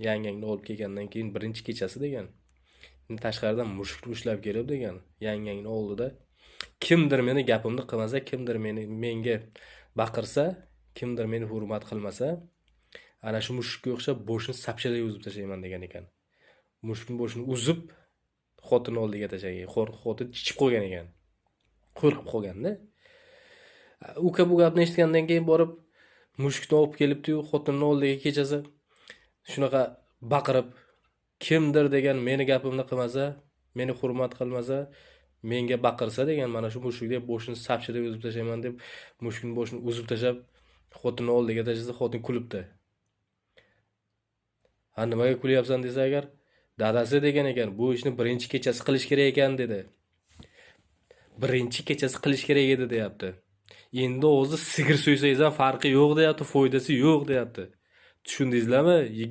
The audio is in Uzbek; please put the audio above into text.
Yangangni olib kelgandan keyin birinchi kechasi degan. Tashqaridan mushuk ushlab kelib degan. Yangangni oldida kimdir meni gapimni qilmasa, kimdir menga baqirsa, kimdir meni hurmat qilmasa, ana shu mushukka o'xshab boshini sapchada uzib tashlayman degan ekan. Mushukning boshini uzib xotin oldiga tashlagan. Xotin chichib qolgan ekan. Qo'rqib qolganda. Uka bu gapni eshitgandan keyin borib mushukni olib kelibdi-yu, xotinning oldiga kechasi shunaqa baqirib, kimdir degan meni gapimni qilmasa, meni hurmat qilmasa, menga baqirsa degan mana shu mushukni boshini sapchida uzib tashlayman deb mushukning boshini uzib tashlab xotinning oldiga tashlasa, xotin kulibdi. Ha, nimaga kulyapsan desa agar, dadasi degan ekan, bu ishni birinchi kechasi qilish kerak ekan dedi. Birinchi kechasi qilish kerak edi deyapti. Endi o'zi sigir so'ysangiz ham farqi yo'q deyapti, foydasi yo'q deyapti. Tushundingizlarmi? Yigit